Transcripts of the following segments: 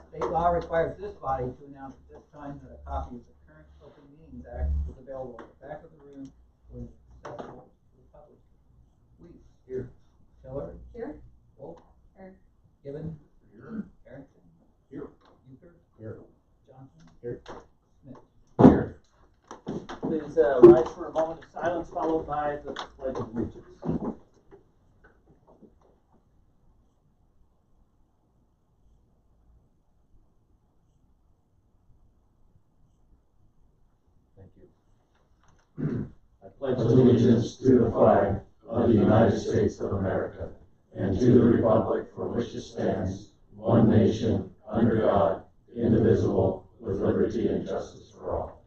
State law requires this body to announce at this time that a copy of the current Open Meetings Act is available at the back of the room when accessible to the public. Weeks. Here. Tiller. Here. Wolf. Here. Gibbon. Here. Harrington. Here. Euchre. Here. Johnson. Here. Smith. Here. Please rise for a moment of silence, followed by the Pledge of Allegiance. Thank you. I pledge allegiance to the flag of the United States of America and to the republic for which it stands, one nation, under God, indivisible, with liberty and justice for all.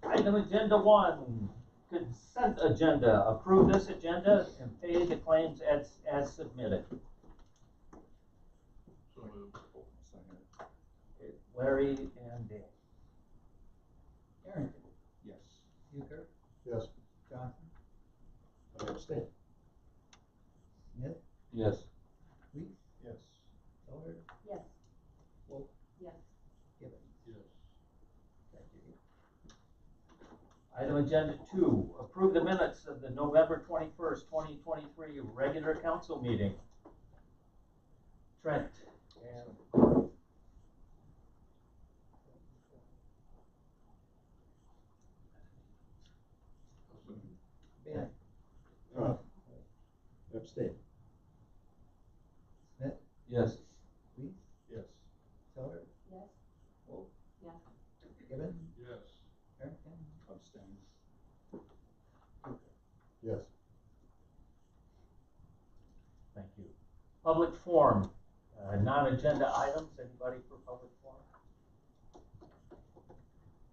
Item agenda 1, consent agenda. Approve this agenda and pay the claims as submitted. So moved. Second. Okay, Larry and Dan. Harrington. Yes. Euchre. Yes. Johnson. I abstain. Smith. Yes. Weeks. Yes. Tiller. Yes. Wolf. Yes. Gibbon. Yes. Thank you. Item agenda 2, approve the minutes of the November 21st, 2023 regular council meeting. Trent and Ben. Abstain. Smith. yes. Weeks. Yes. Tiller. Yes. Wolf. Yes. Gibbon. Yes. Harrington. Abstain. Yes. Thank you. Public forum, non-agenda items. Anybody for public forum?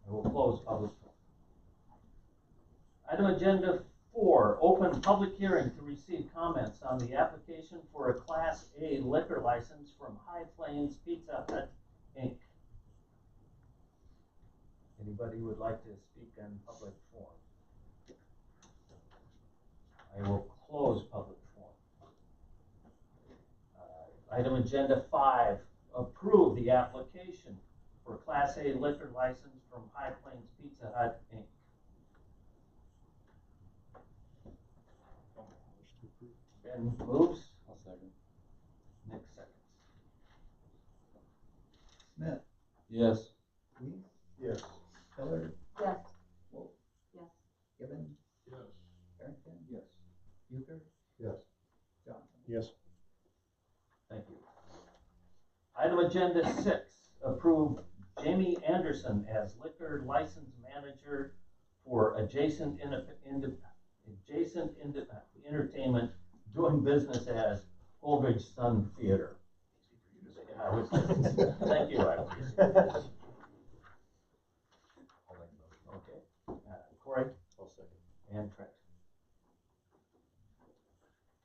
I will close public forum. Item agenda 4, open public hearing to receive comments on the application for a Class A liquor license from High Plains Pizza Hut, Inc. Anybody would like to speak on public forum? I will close public forum. Item agenda 5, approve the application for Class A liquor license from High Plains Pizza Hut, Inc. Ben moves. I'll second. Nick seconds. Smith. Yes. Weeks. Yes. Tiller. Yes. Wolf. Yes. Gibbon. Yes. Harrington. Yes. Euchre. Yes. Johnson. Yes. Thank you. Item agenda 6, approve Jamie Anderson as liquor license manager for adjacent entertainment doing business as Holdrege Sun Theater. Thank you, I appreciate it. Okay. Corey I'll second. and Trent.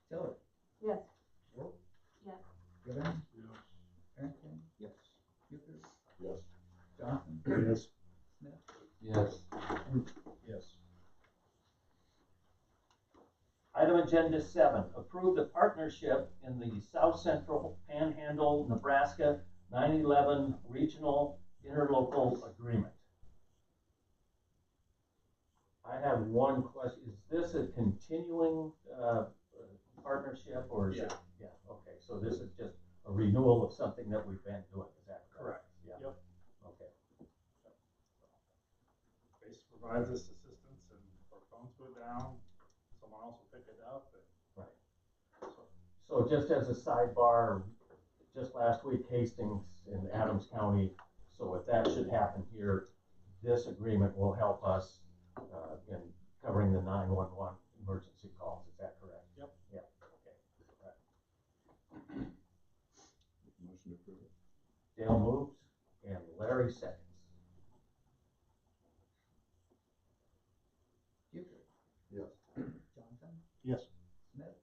Tiller. Yes. Wolf. Yes. Gibbon. Yes. Harrington. Yes. Euchre. Yes. Johnson. Yes. Smith. Yes. Yes. Item agenda 7, approve the partnership in the South Central Panhandle, Nebraska 9/11 Regional Interlocal Agreement. I have one question. Is this a continuing partnership or is it? Yeah. Okay. So this is just a renewal of something that we've been doing. Is that correct? Yeah. Yep. Okay. Base provides us assistance, and if our phones go down, someone else will pick it up. And Right. So just as a sidebar, just last week Hastings in Adams County, so if that should happen here, this agreement will help us in covering the 911 emergency calls. Is that correct? Yep. Yeah. Okay. Motion to approve it. Dale moves and Larry seconds. Euchre. Yes. Johnson. Yes. Smith.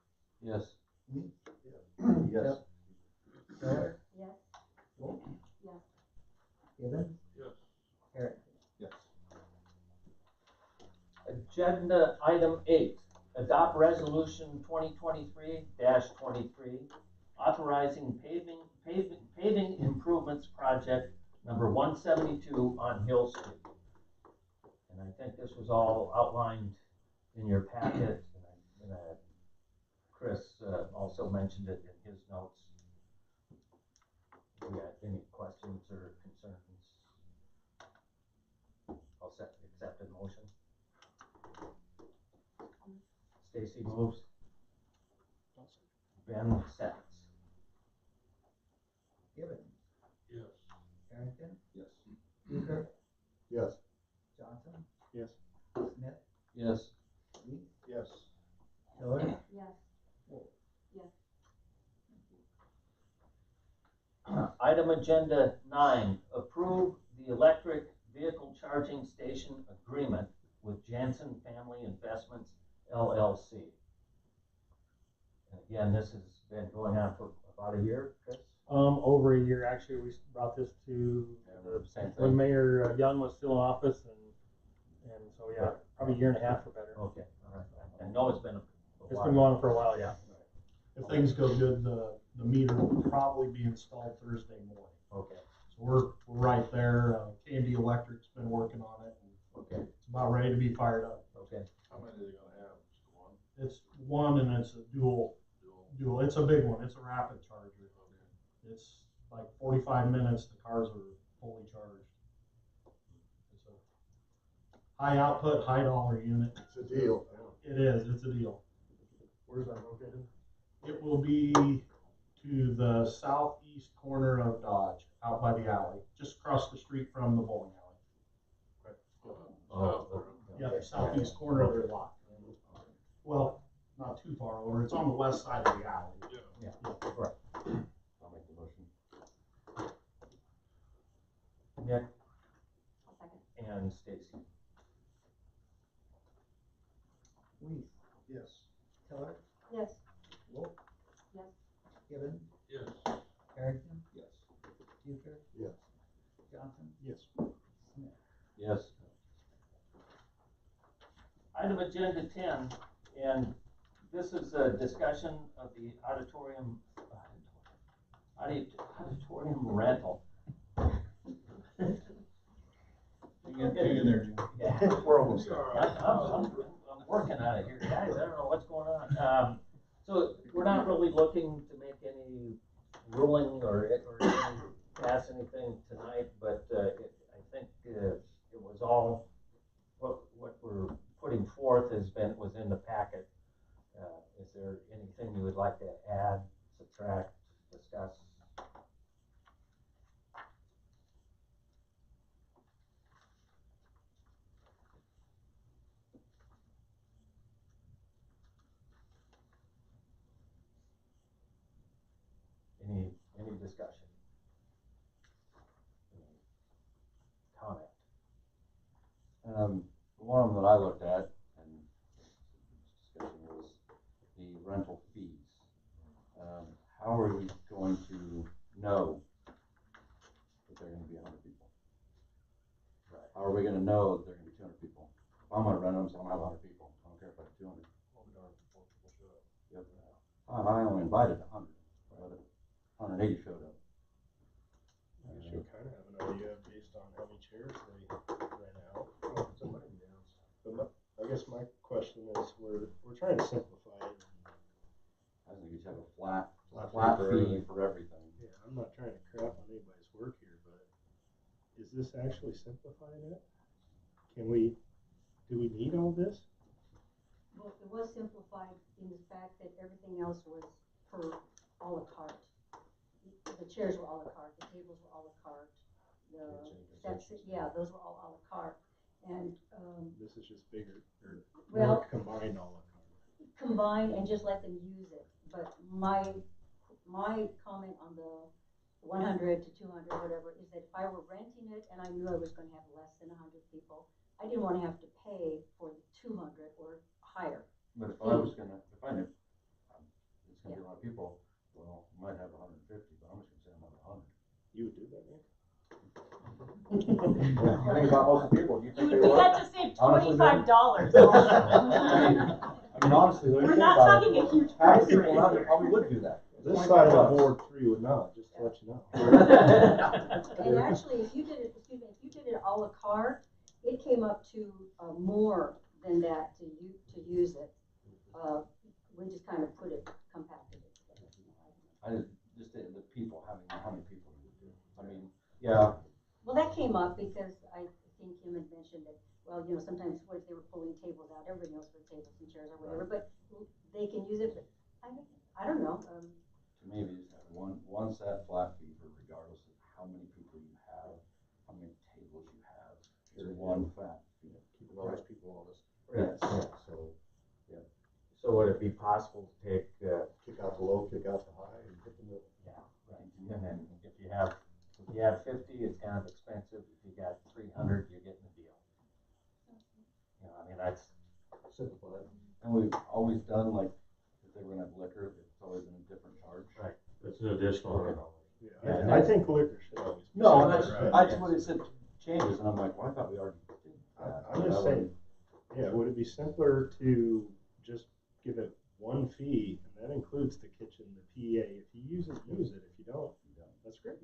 Yes. Weeks. Yes. Tiller. Yes. Wolf. Gibbons, Yes. Harrington. Yes. Agenda item 8, adopt resolution 2023-23, authorizing paving improvements project number 172 on Hill Street. And I think this was all outlined in your packet, and Chris also mentioned it in his notes. If you got any questions or concerns, I'll accept the motion. Stacy moves. Ben seconds. Gibbons, Yes. Harrington, Yes. Hoover, Yes. Johnson, Yes. Smith, Yes. Weeks, Yes. Hiller, Yes. Wolf. Yes. Item agenda 9, approve the electric vehicle charging station agreement with Jansen Family Investments LLC. And again, this has been going on for about a year, Chris? Over a year, actually. We brought this to Same when thing. Mayor Young was still in office, and so, yeah, probably a year and a half or better. Okay, all right. I know it's been a It's while. been going on for a while, yeah. If things go good, the meter will probably be installed Thursday morning. Okay, So we're right there. K&D Electric's been working on it, and okay, it's about ready to be fired up. okay. How many are they gonna have? Just one? It's one, and it's a dual. It's a big one. It's a rapid charger. It's like 45 minutes, the cars are fully charged. It's a high output, high dollar unit. It's a deal. It is, it's a deal. Where's that located? It will be to the southeast corner of Dodge, out by the alley, just across the street from the bowling alley. Oh, Yeah, southeast corner of their lot. Well, not too far over, it's on the west side of the alley. yeah, right. I'll make the motion. Nick I'll second. and Stacy. Weeks, Yes. Tiller, Yes. Wolf, Yes. Gibbons, Yes. Harrington, Yes. Hoover, Yes. Johnson, Yes. Smith. Yes. Item agenda 10, and this is a discussion of the auditorium rental. Hang in there, Jim. Yeah. We're almost You're there. all right. I'm working on it here, guys. I don't know what's going on. So we're not really looking to make any ruling or pass anything tonight, but I think it was all what we're putting forth was in the packet. Is there anything you would like to add, subtract, discuss? Any discussion? Any comment? One of them that I looked at and discussing was the rental fees. How are we going to know that they're gonna be 100 people? Right. How are we gonna know that they're gonna be 200 people? If I'm gonna rent them, so I'm gonna have 100 people. I don't care if I have 200. Yep. I only invited 100, but 180 showed up. I guess you kind of have an idea based on how many chairs they rent out. But I guess my question is, we're trying to simplify it. I think you should have a flat Flat fee fee for everything. Yeah, I'm not trying to crap on anybody's work here, but is this actually simplifying it? Do we need all this? Well, it was simplified in the fact that everything else was per a la carte. The chairs were a la carte, the tables were a la carte, those were all a la carte. And, This is just bigger, or well, combined all of them. combine and just let them use it. But my comment on the 100 to 200, whatever, is that if I were renting it and I knew I was gonna have less than 100 people, I didn't wanna have to pay for the 200 or higher. But if I knew it's gonna be a lot of people, well, I might have 150, but I'm just gonna say I'm on 100. You would do that, Nick? Think about most people, do you think they We would? got to save Honestly, $25. I mean, honestly, when you We're think not about talking it, a huge half price the people range. around there probably would do that. This 25 side of the bucks. board, 3 would not, just to let you know. And actually, if you did it, excuse me, if you did it à la carte, it came up to more than that to use it. We just kind of put it, compacted it together. I just the people, having how many people you would do. I mean, yeah, Well, that came up because I think Kim had mentioned that, well, you know, sometimes what if they were pulling tables out, everybody knows where tables and chairs or whatever, but they can use it, but I don't know. to me, we just have one set flat fee for regardless of how many people you have, how many tables you have. It's one flat fee. Keeping all those people honest. Yes. So, So would it be possible to take, kick out the low, kick out the high, and hit the middle. yeah, right, and then if you have 50, it's kind of expensive, if you got 300, you're getting a deal. You know, I mean, that's, Simplified. And we've always done like, if they were gonna have liquor, it's always been a different charge. right. It's an additional $100. Yeah, I think liquor should always be. No, separate, that's what it said changes, and I'm like, well, I thought we already did that. I'm just saying, yeah, would it be simpler to just give it one fee, and that includes the kitchen, the PA, if you use it, use it, if you don't, that's great.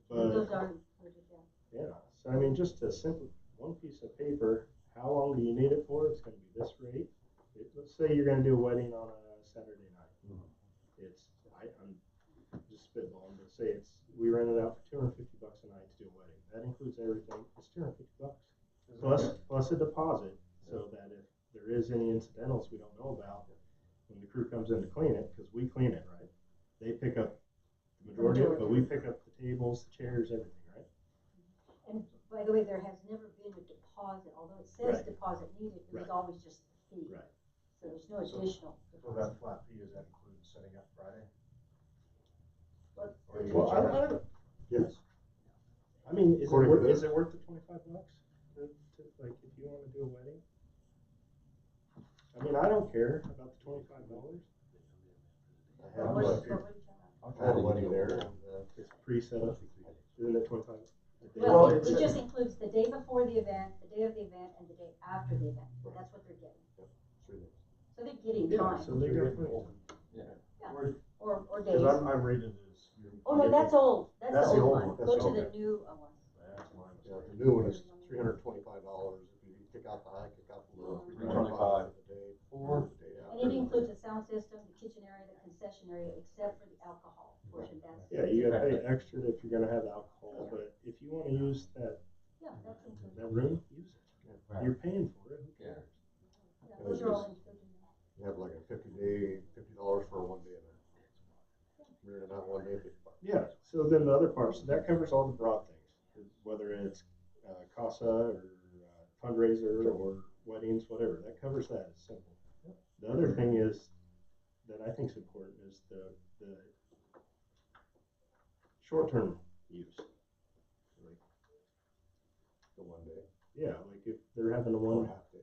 Those But, are included, yeah. yeah, so I mean, just a simple, one piece of paper, how long do you need it for? It's gonna be this rate. Let's say you're gonna do a wedding on a Saturday night. It's, I'm just spitballing, but say we rent it out for $250 a night to do a wedding. That includes everything, it's $250. Plus a deposit, so that if there is any incidentals we don't know about, when the crew comes in to clean it, because we clean it, right? They pick up the majority of it, but we pick up the tables, the chairs, everything, right? And by the way, there has never been a deposit, although it says Right. deposit needed, it was Right. always just the fee. Right. So there's no additional. So that flat fee, does that include setting up Friday? But Or you Well, I charge? don't, Yes. I mean, According to this. is it worth the $25 to, like, if you wanna do a wedding? I mean, I don't care about the $25. I had what one. is- what is that? I had a wedding there, and, It's pre-set up, isn't it 25? Well, It's- it just includes the day before the event, the day of the event, and the day after the event. That's what they're getting. 3 days. So they're getting Yeah, time, so they got plenty. or days. Because I'm reading this. Oh, no, that's old. That's That's the the old old one. one. Go That's to okay. the new one. That's my Yeah, mistake. the new one is $325, if you kick out the high, kick out the low, $325 the day before, the day after. And it includes the sound system, the kitchen area, the concession area, except for the alcohol portion. That's, Yeah, you gotta pay extra if you're gonna have alcohol, but if you wanna use that yeah, that's included. that room, use it. Right. You're paying for it, who cares? Yeah, those are all included. You have like a $50 for a 1-day event. We're in that 1 day, $50. Yeah, so then the other part, so that covers all the broad things, whether it's CASA or fundraiser or weddings, whatever, that covers that, it's simple. The other thing is, that I think is important, is the short-term use. Like, The 1 day. yeah, like if they're having a Or one, half day.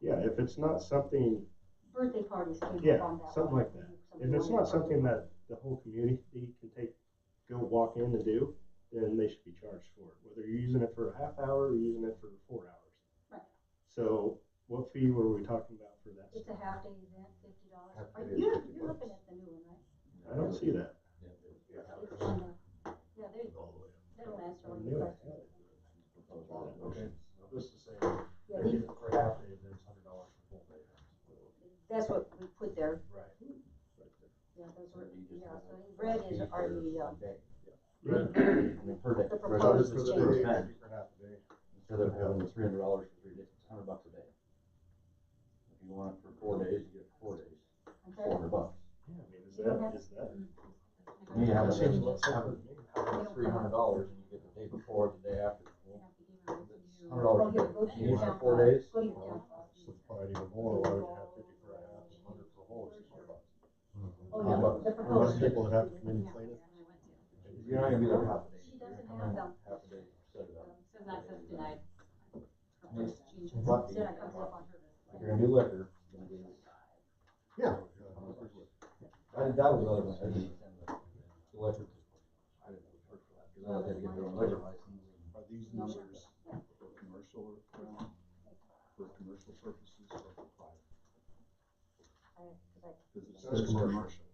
yeah, if it's not something, Birthday parties came yeah, up on that. something one. like that. Somebody If it's wanted not a birthday something party. that the whole community can go walk in and do, then they should be charged for it, whether you're using it for a half hour or using it for 4 hours. Right. So what fee were we talking about for that? It's a half-day event, $50. Half Are day is you're $50. looking at the new one, right? I don't see that. It's on the, yeah, there you go. That'll answer all your questions. Okay, now this is saying, Yeah, they get it for half day events, $100 for full day events. that's what we put there. Right. Yeah, those were, yeah, so in red are the, Red. the Per day. proposed For the changes. day, fee for half the day. Instead of having the $300 for 3 days, it's $100 a day. If you want it for 4 days, you get it for 4 days, Okay. $400. Yeah, I mean, is You don't have- that? To me, having That seems a less simpler to me. $300 and you get the day before, the day after. You have to give her a few- $100 Oh, here, go to You your want it town 4 clock. days? Go to your town clock. Simplified even more, why would you have 50 for a half, 100 for a whole, it's $100. Oh, yeah, the How proposed. much people that have to come in and clean it? You're not gonna be there half a day. She You're gonna doesn't come have in them. half a day, set it up. Says access denied. Lucky. Then it comes up on her. If you're gonna do liquor, it's gonna be. Yeah. That was the other one, I didn't understand the liquor. I didn't charge for that, because I had to get their own liquor license. Are Cause it says commercial.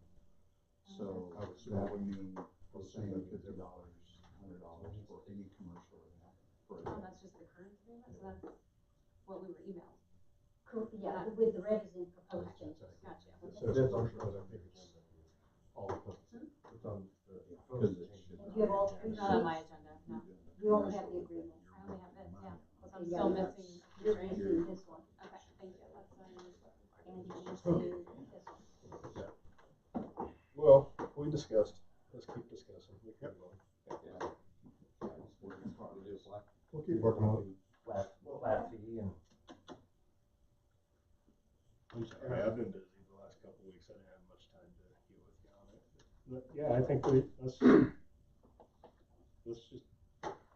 So that would mean we're saying $50, $100 for any commercial. For Oh, that's just the current agreement, so that's what we were emailed. Yeah, with the revision proposed changes. Gotcha. It says commercial, I think it's all encompassing. It's on the. Because it should And you have all three It's not on my sheets? agenda, no. You only have the agreement. I only have this, yeah. So I'm Okay, still yeah. missing, You're right? missing this one, Okay, thank you, that's, and you're missing this one. Well, we discussed, let's keep discussing. We kept going. We'll keep working on it. Flat fee and. I'm sorry, I've been busy the last couple of weeks. I didn't have much time to get with you on it. But yeah, I think let's just,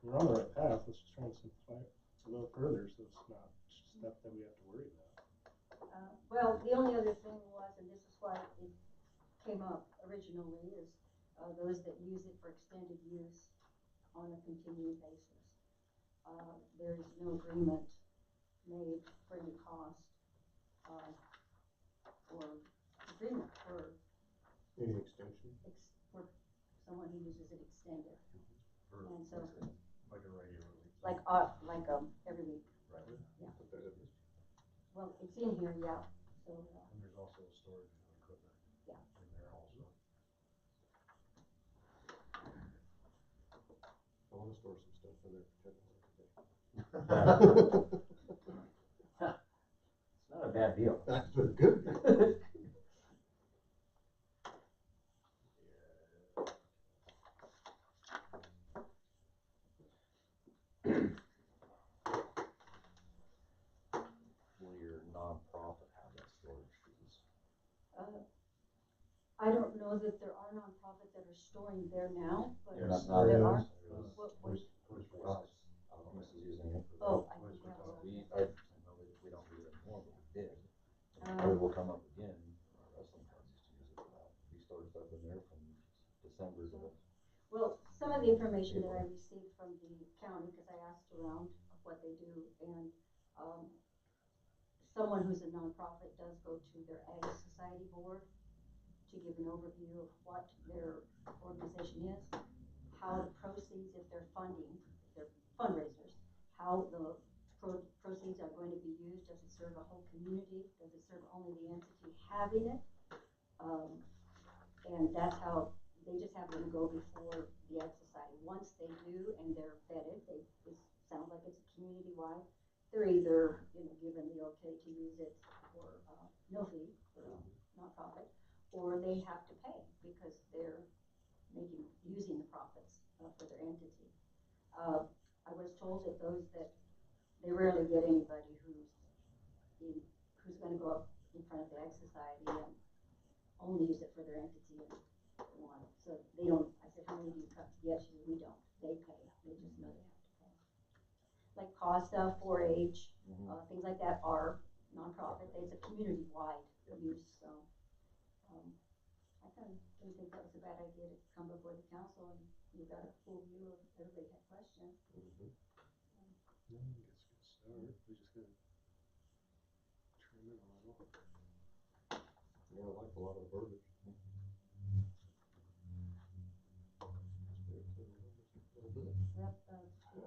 we're on the right path. Let's just try and simplify it a little further so it's not stuff that we have to worry about. Well, the only other thing was, and this is why it came up originally, is those that use it for extended use on a continuing basis. There is no agreement made for any cost or agreement for Any extension? for someone who uses it extended. And so, Like a regular lease. like every week. Right. Yeah. Put that in there. Well, it's in here, yeah. So And there's also storage of equipment. Yeah. In there also. I wanna store some stuff in there for $10 a day. It's not a bad deal. That's a good deal. Will your nonprofit have that storage fees? I don't know that there are nonprofits that are storing there now, but Not there there are. is. What- Toys for Tots. I don't know if this is using it. Oh, I think that was. I know we don't do it anymore, but we did. Um, Probably will come up again. Our wrestling cards used to use it for that. We stored stuff in there from December to. Well, some of the information that I received from the county, because I asked around of what they do, and someone who's a nonprofit does go to their Ag Society board to give an overview of what their organization is, how the proceeds, if they're funding, if they're fundraisers, how the proceeds are going to be used. Does it serve a whole community? Does it serve only the entity having it? And that's how they just have them go before the Ag Society. Once they do and they're vetted, it sounds like it's a community-wide. They're either given the okay to use it for no fee for a nonprofit, or they have to pay because they're using the profits for their entity. I was told that they rarely get anybody who's going to go up in front of the Ag Society and only use it for their entity and one. So they don't. I said, how many do you come? Yes, we don't. They pay. They just know they have to pay. Like COSTA, 4-H, things like that are nonprofit. It's a community-wide use. So I kind of didn't think that was a bad idea to come before the council and you got a full view of everybody had questions. No, I guess we can start. We just gotta trim it a little. Yeah, I like a lot of the verbiage. Yep, if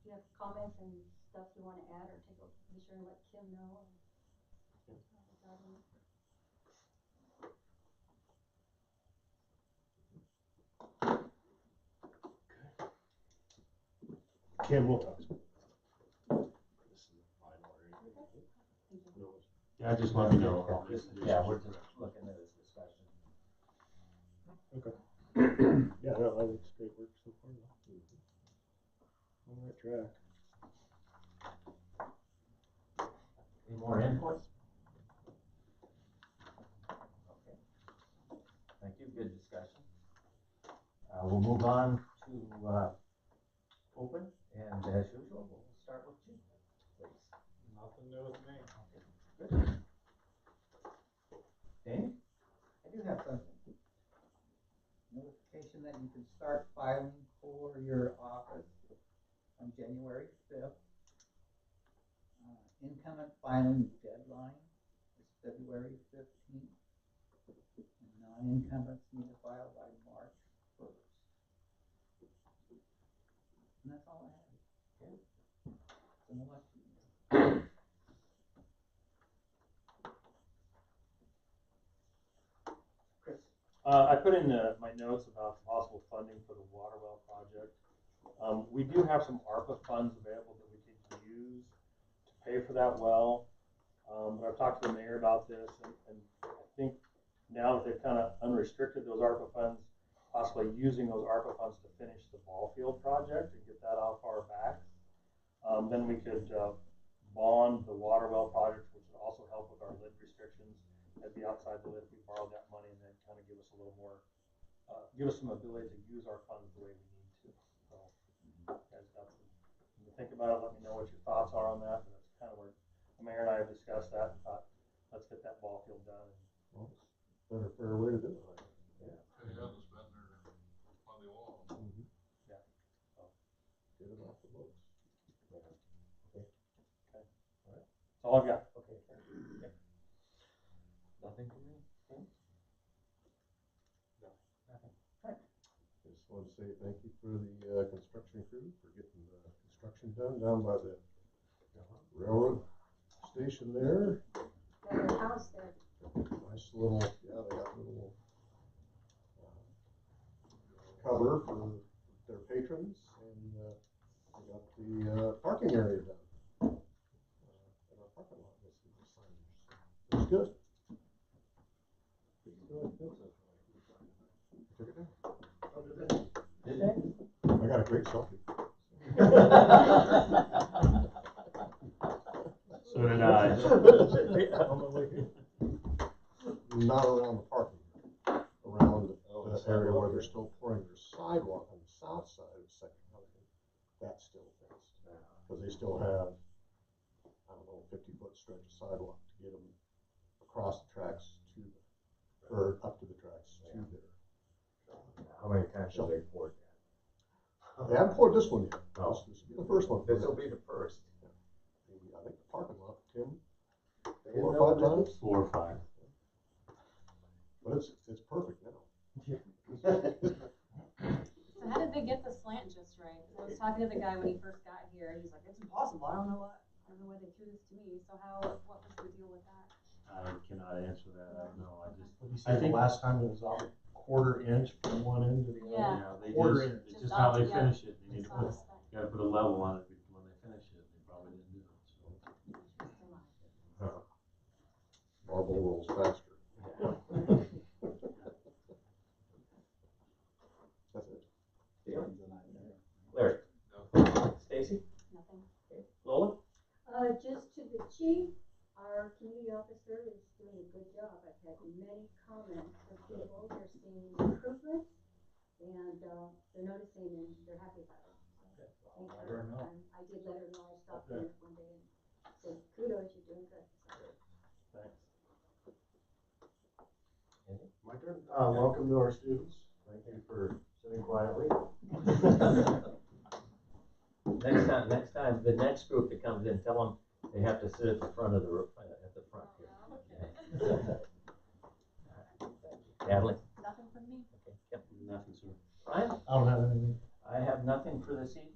you have comments and stuff you want to add or be sure and let Kim know. Kim, we'll talk. This is the final or anything. No. Yeah, just let me know. Yeah, we're just looking at this discussion. Okay. Yeah, no, I think it's great work so far though. On the right track. Any more input? Okay. Thank you, good discussion. We'll move on to open, and as usual, we'll start with Jim, please. Nothing new with me. Okay, good. Dane? I do have something. Notification that you can start filing for your office on January 5th. Incoming filing deadline is February 15th. Non-incumbents need to file by March 1st. And that's all I have. It's an election year. Chris? I put in my notes about possible funding for the water well project. We do have some ARPA funds available that we could use to pay for that well. But I've talked to the mayor about this, and I think now that they've kind of unrestricted those ARPA funds, possibly using those ARPA funds to finish the ball field project and get that off our backs. Then we could bond the water well project, which would also help with our lid restrictions. That'd be outside the lid if we borrowed that money, and then kind of give us a little more, give us some ability to use our funds the way we need to. So, guys got some, you think about it, let me know what your thoughts are on that. But that's kind of where the mayor and I have discussed that and thought, let's get that ball field done. Well, it's a fair way to do it, I guess. Yeah. Yeah, it's been there on the wall. Yeah. So, Get it off the books. that's all I've got. Okay. Yep. Nothing from me? Tim? No. Nothing. Right. Just want to say thank you for the construction crew for getting the construction down by the railroad station there. Got your house there. Nice little, yeah, they got a little cover for their patrons, and they got the parking area done. In our parking lot with some signage. It's good. Took it down. Did they? I got a great selfie. So did I. On my way here. Not around the parking, around the area where they're still pouring their sidewalk on the south side of Second Avenue. That's still fenced, because they still have, I don't know, 50-foot stretch of sidewalk to get them across the tracks to the, or up to the tracks to there. How many times have they poured that? They haven't poured this one yet. No. This will be the first one. This will be the first. I think the parking lot, Tim, They 4 or know 5 that times. 4 or 5. But it's perfect now. So how did they get the slant just right? 'Cause I was talking to the guy when he first got here, and he's like, "It's impossible. I don't know why they threw this to me." So what was the deal with that? I cannot answer that. I don't know. What did you I say, the think- last time it was out 1/4 inch from one end to the other? Yeah. They Quarter just, inch. it's just how they Yeah. finish it. They need to Saw the put, spec. gotta put a level on it when they finish it. They probably didn't do it, so. Just a lot. Marble rolls faster. That's it. Deal? Larry? Stacy? Nothing. Okay. Lola? Just to the chief, our community officer is doing a good job. I've had many comments from people, they're seeing improvements, and they're noticing and they're happy about it. So, thank Let her. her know. And I did let her know, I stopped in one day and said, kudos, you're doing good. So, Thanks. My turn. Welcome to our students. Thank you for sitting quietly. Next time, the next group that comes in, tell them they have to sit at the front of the roof, at the front here. Natalie? Nothing from me. Okay. Yep. Nothing, sir. Brian? I don't have anything. I have nothing for this evening.